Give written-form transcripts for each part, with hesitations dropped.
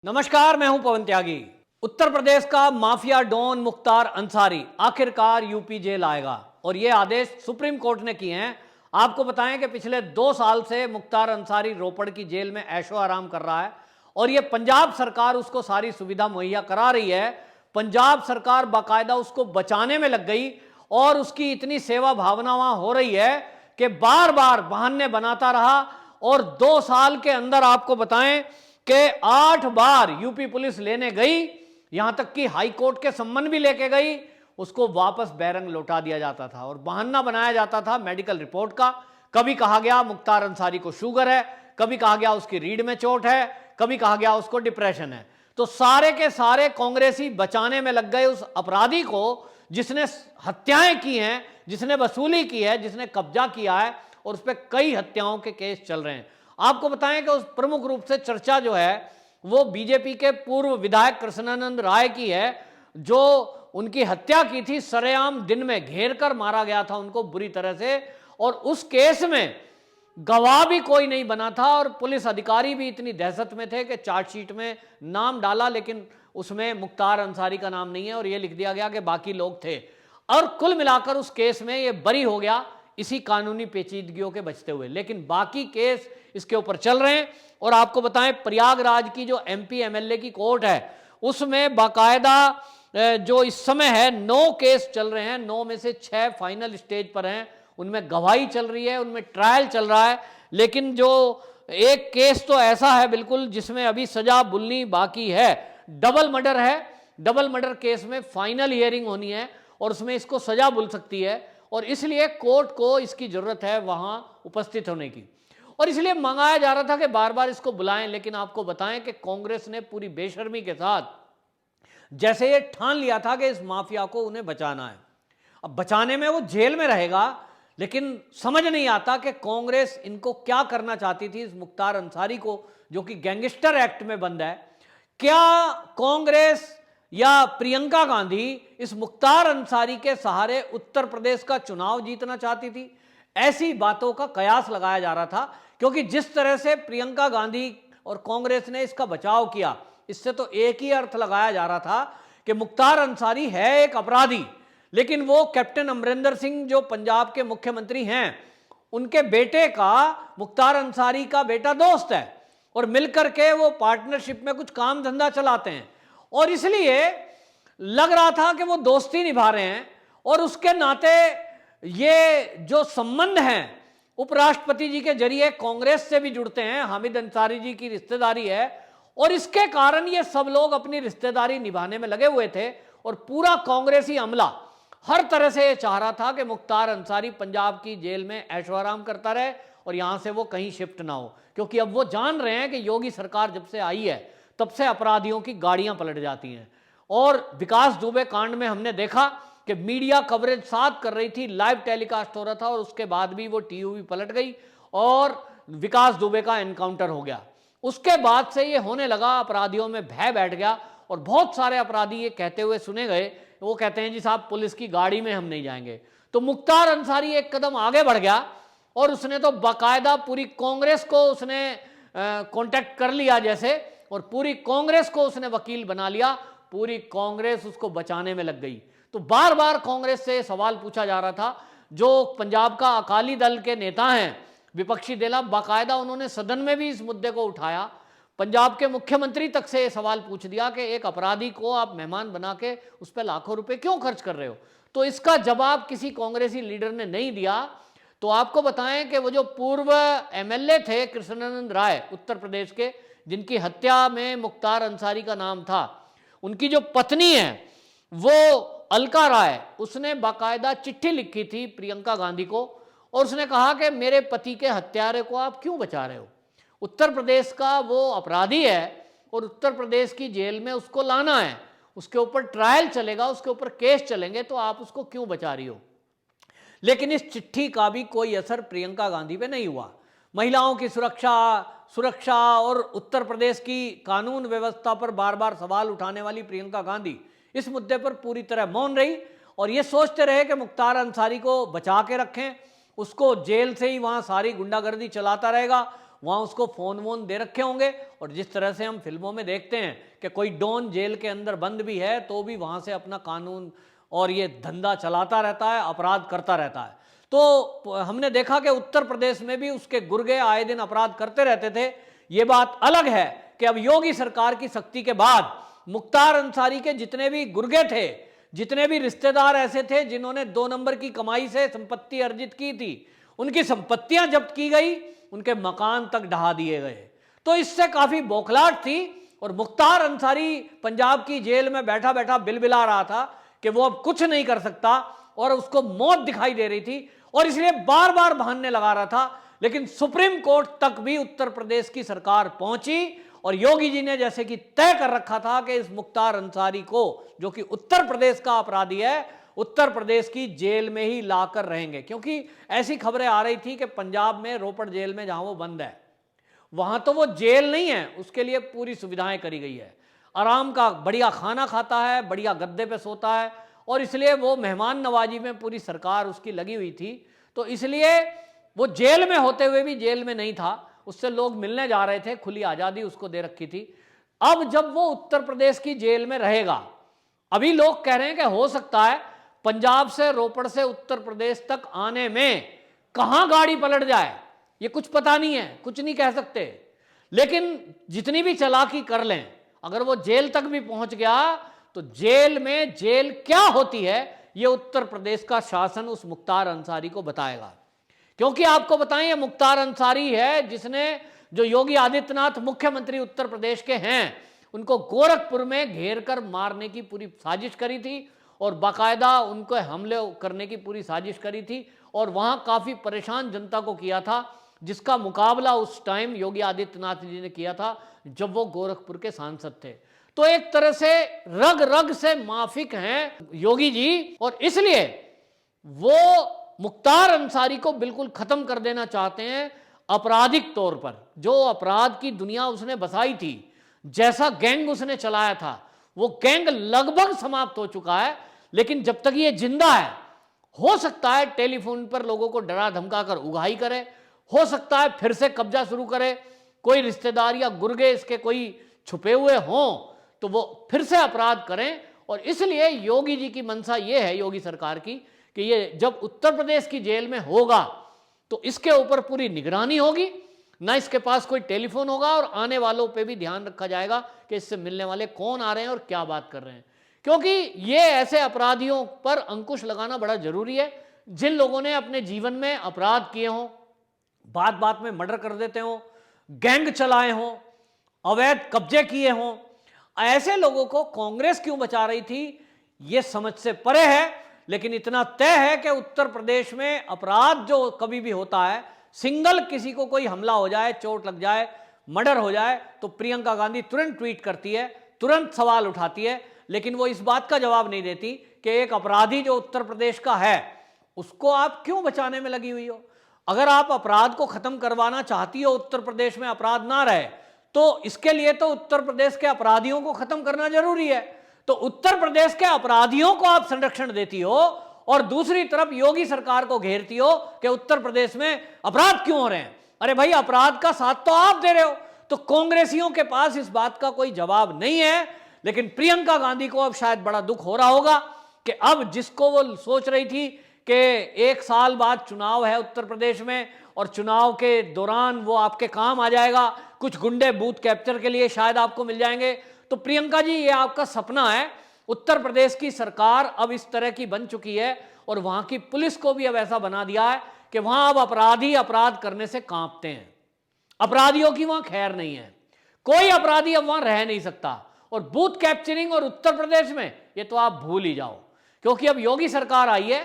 नमस्कार, मैं हूं पवन त्यागी। उत्तर प्रदेश का माफिया डॉन मुख्तार अंसारी आखिरकार यूपी जेल आएगा और यह आदेश सुप्रीम कोर्ट ने किए हैं। आपको बताएं कि पिछले 2 साल से मुख्तार अंसारी रोपड़ की जेल में ऐशो आराम कर रहा है और यह पंजाब सरकार उसको सारी सुविधा मुहैया करा रही है। पंजाब सरकार बाकायदा उसको बचाने में लग गई और उसकी इतनी सेवा भावना वहां हो रही है कि बार बार बहाने बनाता रहा और 2 साल के अंदर आपको बताएं कि 8 बार यूपी पुलिस लेने गई, यहां तक कि हाई कोर्ट के सम्मन भी लेके गई, उसको वापस बैरंग लौटा दिया जाता था और बहाना बनाया जाता था मेडिकल रिपोर्ट का। कभी कहा गया मुख्तार अंसारी को शुगर है, कभी कहा गया उसकी रीढ़ में चोट है, कभी कहा गया उसको डिप्रेशन है। तो सारे के सारे कांग्रेसी बचाने में लग गए उस अपराधी को जिसने हत्याएं की हैं, जिसने वसूली की है, जिसने कब्जा किया है और उस पर कई हत्याओं के केस चल रहे हैं। आपको बताएं कि उस प्रमुख रूप से चर्चा जो है वो बीजेपी के पूर्व विधायक कृष्णानंद राय की है, जो उनकी हत्या की थी। सरेआम दिन में घेर कर मारा गया था उनको बुरी तरह से और उस केस में गवाह भी कोई नहीं बना था और पुलिस अधिकारी भी इतनी दहशत में थे कि चार्जशीट में नाम डाला लेकिन उसमें मुख्तार अंसारी का नाम नहीं है और यह लिख दिया गया कि बाकी लोग थे। और कुल मिलाकर उस केस में यह बरी हो गया इसी कानूनी पेचीदगियों के बचते हुए, लेकिन बाकी केस इसके ऊपर चल रहे हैं। और आपको बताएं प्रयागराज की जो एमपी एमएलए की कोर्ट है उसमें बाकायदा जो इस समय है 9 केस चल रहे हैं, 9 में से 6 फाइनल स्टेज पर हैं, उनमें गवाही चल रही है, उनमें ट्रायल चल रहा है। लेकिन जो एक केस तो ऐसा है बिल्कुल जिसमें अभी सजा बुलनी बाकी है, डबल मर्डर है। डबल मर्डर केस में फाइनल हियरिंग होनी है और उसमें इसको सजा बुल सकती है और इसलिए कोर्ट को इसकी जरूरत है वहां उपस्थित होने की और इसलिए मंगाया जा रहा था कि बार बार इसको बुलाएं। लेकिन आपको बताएं कि कांग्रेस ने पूरी बेशर्मी के साथ जैसे ये ठान लिया था कि इस माफिया को उन्हें बचाना है, अब बचाने में वो जेल में रहेगा, लेकिन समझ नहीं आता कि कांग्रेस इनको क्या करना चाहती थी इस मुख्तार अंसारी को जो कि गैंगस्टर एक्ट में बंद है। क्या कांग्रेस या प्रियंका गांधी इस मुख्तार अंसारी के सहारे उत्तर प्रदेश का चुनाव जीतना चाहती थी? ऐसी बातों का कयास लगाया जा रहा था, क्योंकि जिस तरह से प्रियंका गांधी और कांग्रेस ने इसका बचाव किया, इससे तो एक ही अर्थ लगाया जा रहा था कि मुख्तार अंसारी है एक अपराधी, लेकिन वो कैप्टन अमरिंदर सिंह जो पंजाब के मुख्यमंत्री हैं उनके बेटे का, मुख्तार अंसारी का बेटा दोस्त है और मिलकर के वो पार्टनरशिप में कुछ काम धंधा चलाते हैं और इसलिए लग रहा था कि वो दोस्ती निभा रहे हैं और उसके नाते ये जो संबंध हैं उपराष्ट्रपति जी के जरिए कांग्रेस से भी जुड़ते हैं, हामिद अंसारी जी की रिश्तेदारी है और इसके कारण ये सब लोग अपनी रिश्तेदारी निभाने में लगे हुए थे और पूरा कांग्रेसी अमला हर तरह से ये चाह रहा था कि मुख्तार अंसारी पंजाब की जेल में ऐशो आराम करता रहे और यहां से वो कहीं शिफ्ट ना हो, क्योंकि अब वो जान रहे हैं कि योगी सरकार जब से आई है तब से अपराधियों की गाड़ियां पलट जाती हैं। और विकास दुबे कांड में हमने देखा कि मीडिया कवरेज साथ कर रही थी, लाइव टेलीकास्ट हो रहा था और उसके बाद भी वो टीवी पलट गई और विकास दुबे का एनकाउंटर हो गया। उसके बाद से ये होने लगा, अपराधियों में भय बैठ गया और बहुत सारे अपराधी ये कहते हुए सुने गए, वो कहते हैं जी साहब पुलिस की गाड़ी में हम नहीं जाएंगे। तो मुख्तार अंसारी एक कदम आगे बढ़ गया और उसने तो बाकायदा पूरी कांग्रेस को उसने कांटेक्ट कर लिया जैसे, और पूरी कांग्रेस को उसने वकील बना लिया, पूरी कांग्रेस उसको बचाने में लग गई। तो बार बार कांग्रेस से सवाल पूछा जा रहा था, जो पंजाब का अकाली दल के नेता हैं विपक्षी दल, बाकायदा उन्होंने सदन में भी इस मुद्दे को उठाया, पंजाब के मुख्यमंत्री तक से ये सवाल पूछ दिया कि एक अपराधी को आप मेहमान बना के उस पर लाखों रुपए क्यों खर्च कर रहे हो। तो इसका जवाब किसी कांग्रेसी लीडर ने नहीं दिया। तो आपको बताएं कि वो जो पूर्व एमएलए थे कृष्णानंद राय उत्तर प्रदेश के, जिनकी हत्या में मुख्तार अंसारी का नाम था, उनकी जो पत्नी है वो अलका राय, उसने बाकायदा चिट्ठी लिखी थी प्रियंका गांधी को और उसने कहा कि मेरे पति के हत्यारे को आप क्यों बचा रहे हो, उत्तर प्रदेश का वो अपराधी है और उत्तर प्रदेश की जेल में उसको लाना है, उसके ऊपर ट्रायल चलेगा, उसके ऊपर केस चलेंगे, तो आप उसको क्यों बचा रही हो। लेकिन इस चिट्ठी का भी कोई असर प्रियंका गांधी पे नहीं हुआ। महिलाओं की सुरक्षा और उत्तर प्रदेश की कानून व्यवस्था पर बार बार सवाल उठाने वाली प्रियंका गांधी इस मुद्दे पर पूरी तरह मौन रही और ये सोचते रहे कि मुख्तार अंसारी को बचा के रखें, उसको जेल से ही वहां सारी गुंडागर्दी चलाता रहेगा वहां उसको फोन वोन दे रखे होंगे। और जिस तरह से हम फिल्मों में देखते हैं कि कोई डॉन जेल के अंदर बंद भी है तो भी वहां से अपना कानून और ये धंधा चलाता रहता है, अपराध करता रहता है। तो हमने देखा कि उत्तर प्रदेश में भी उसके गुर्गे आए दिन अपराध करते रहते थे। ये बात अलग है कि अब योगी सरकार की सख्ती के बाद मुख्तार अंसारी के जितने भी गुर्गे थे, जितने भी रिश्तेदार ऐसे थे जिन्होंने 2 नंबर की कमाई से संपत्ति अर्जित की थी, उनकी संपत्तियां जब्त की गई, उनके मकान तक ढहा दिए गए। तो इससे काफी बौखलाहट थी और मुख्तार अंसारी पंजाब की जेल में बैठा बैठा बिलबिला रहा था कि वो अब कुछ नहीं कर सकता और उसको मौत दिखाई दे रही थी और इसलिए बार बार बहाने लगा रहा था। लेकिन सुप्रीम कोर्ट तक भी उत्तर प्रदेश की सरकार पहुंची और योगी जी ने जैसे कि तय कर रखा था कि इस मुख्तार अंसारी को, जो कि उत्तर प्रदेश का अपराधी है, उत्तर प्रदेश की जेल में ही लाकर रहेंगे। क्योंकि ऐसी खबरें आ रही थी कि पंजाब में रोपड़ जेल में जहां वो बंद है, वहां तो वो जेल नहीं है, उसके लिए पूरी सुविधाएं करी गई है, आराम का बढ़िया खाना खाता है, बढ़िया गद्दे पे सोता है और इसलिए वो मेहमान नवाजी में पूरी सरकार उसकी लगी हुई थी। तो इसलिए वो जेल में होते हुए भी जेल में नहीं था, उससे लोग मिलने जा रहे थे, खुली आजादी उसको दे रखी थी। अब जब वो उत्तर प्रदेश की जेल में रहेगा, अभी लोग कह रहे हैं कि हो सकता है पंजाब से रोपड़ से उत्तर प्रदेश तक आने में कहां गाड़ी पलट जाए, ये कुछ पता नहीं है, कुछ नहीं कह सकते। लेकिन जितनी भी चालाकी कर लें, अगर वो जेल तक भी पहुंच गया तो जेल में जेल क्या होती है ये उत्तर प्रदेश का शासन उस मुख्तार अंसारी को बताएगा। क्योंकि आपको बताएं, ये मुख्तार अंसारी है जिसने, जो योगी आदित्यनाथ मुख्यमंत्री उत्तर प्रदेश के हैं, उनको गोरखपुर में घेर कर मारने की पूरी साजिश करी थी और बाकायदा उनको हमले करने की पूरी साजिश करी थी और वहां काफी परेशान जनता को किया था, जिसका मुकाबला उस टाइम योगी आदित्यनाथ जी ने किया था जब वो गोरखपुर के सांसद थे। तो एक तरह से रग रग से माफिक हैं योगी जी और इसलिए वो मुख्तार अंसारी को बिल्कुल खत्म कर देना चाहते हैं आपराधिक तौर पर। जो अपराध की दुनिया उसने बसाई थी, जैसा गैंग उसने चलाया था, वो गैंग लगभग समाप्त हो चुका है। लेकिन जब तक ये जिंदा है, हो सकता है टेलीफोन पर लोगों को डरा धमका कर उगाही करे, हो सकता है फिर से कब्जा शुरू करे, कोई रिश्तेदार या गुर्गे इसके कोई छुपे हुए हों तो वो फिर से अपराध करें। और इसलिए योगी जी की मंशा ये है, योगी सरकार की, कि ये जब उत्तर प्रदेश की जेल में होगा तो इसके ऊपर पूरी निगरानी होगी, ना इसके पास कोई टेलीफोन होगा और आने वालों पे भी ध्यान रखा जाएगा कि इससे मिलने वाले कौन आ रहे हैं और क्या बात कर रहे हैं। क्योंकि ये ऐसे अपराधियों पर अंकुश लगाना बड़ा जरूरी है जिन लोगों ने अपने जीवन में अपराध किए हों, बात बात में मर्डर कर देते हों, गैंग चलाए हों, अवैध कब्जे किए हों। ऐसे लोगों को कांग्रेस क्यों बचा रही थी ये समझ से परे है। लेकिन इतना तय है कि उत्तर प्रदेश में अपराध जो कभी भी होता है, सिंगल किसी को कोई हमला हो जाए, चोट लग जाए, मर्डर हो जाए, तो प्रियंका गांधी तुरंत ट्वीट करती है, तुरंत सवाल उठाती है। लेकिन वो इस बात का जवाब नहीं देती कि एक अपराधी जो उत्तर प्रदेश का है उसको आप क्यों बचाने में लगी हुई हो। अगर आप अपराध को खत्म करवाना चाहती हो, उत्तर प्रदेश में अपराध ना रहे, तो इसके लिए तो उत्तर प्रदेश के अपराधियों को खत्म करना जरूरी है। तो उत्तर प्रदेश के अपराधियों को आप संरक्षण देती हो और दूसरी तरफ योगी सरकार को घेरती हो कि उत्तर प्रदेश में अपराध क्यों हो रहे हैं। अरे भाई, अपराध का साथ तो आप दे रहे हो। तो कांग्रेसियों के पास इस बात का कोई जवाब नहीं है। लेकिन प्रियंका गांधी को अब शायद बड़ा दुख हो रहा होगा कि अब जिसको वो सोच रही थी कि 1 साल बाद चुनाव है उत्तर प्रदेश में और चुनाव के दौरान वो आपके काम आ जाएगा, कुछ गुंडे बूथ कैप्चर के लिए शायद आपको मिल जाएंगे। तो प्रियंका जी, ये आपका सपना है। उत्तर प्रदेश की सरकार अब इस तरह की बन चुकी है और वहां की पुलिस को भी अब ऐसा बना दिया है कि वहां अब अपराधी अपराध करने से कांपते हैं। अपराधियों की वहां खैर नहीं है, कोई अपराधी अब वहां रह नहीं सकता। और बूथ कैप्चरिंग और उत्तर प्रदेश में ये तो आप भूल ही जाओ, क्योंकि अब योगी सरकार आई है,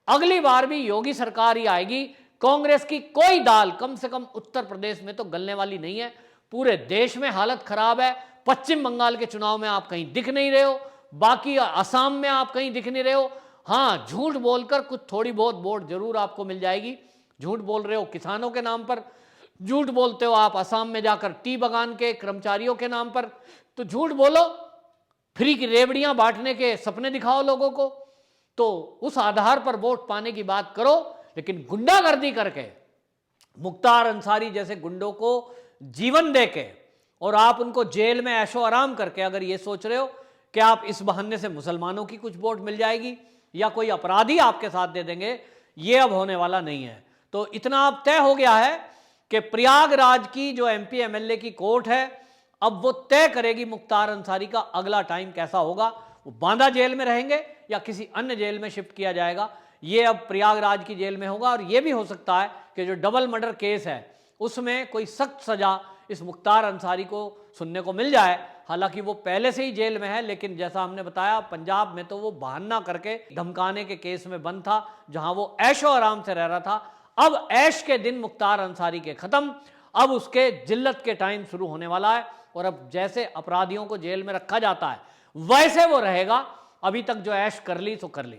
अगली बार भी योगी सरकार ही आएगी। कांग्रेस की कोई दाल कम से कम उत्तर प्रदेश में तो गलने वाली नहीं है। पूरे देश में हालत खराब है। पश्चिम बंगाल के चुनाव में आप कहीं दिख नहीं रहे हो, बाकी असम में आप कहीं दिख नहीं रहे हो। हाँ, झूठ बोलकर कुछ थोड़ी बहुत वोट जरूर आपको मिल जाएगी। झूठ बोल रहे हो किसानों के नाम पर, झूठ बोलते हो आप असम में जाकर टी बागान के कर्मचारियों के नाम पर, तो झूठ बोलो। फ्री की रेवड़ियां बांटने के सपने दिखाओ लोगों को, तो उस आधार पर वोट पाने की बात करो। लेकिन गुंडागर्दी करके मुख्तार अंसारी जैसे गुंडों को जीवन देके और आप उनको जेल में ऐशो आराम करके अगर ये सोच रहे हो कि आप इस बहाने से मुसलमानों की कुछ वोट मिल जाएगी या कोई अपराधी आपके साथ दे देंगे, ये अब होने वाला नहीं है। तो इतना अब तय हो गया है कि प्रयागराज की जो एमपी एमएलए की कोर्ट है, अब वो तय करेगी मुख्तार अंसारी का अगला टाइम कैसा होगा। वो बांदा जेल में रहेंगे या किसी अन्य जेल में शिफ्ट किया जाएगा, ये अब प्रयागराज की जेल में होगा। और ये भी हो सकता है कि जो डबल मर्डर केस है उसमें कोई सख्त सजा इस मुख्तार अंसारी को सुनने को मिल जाए। हालांकि वो पहले से ही जेल में है, लेकिन जैसा हमने बताया पंजाब में तो वो बहाना करके धमकाने के केस में बंद था, जहां वो ऐशो आराम से रह रहा था। अब ऐश के दिन मुख्तार अंसारी के खत्म, अब उसके जिल्लत के टाइम शुरू होने वाला है। और अब जैसे अपराधियों को जेल में रखा जाता है वैसे वो रहेगा। अभी तक जो ऐश कर ली सो कर ली।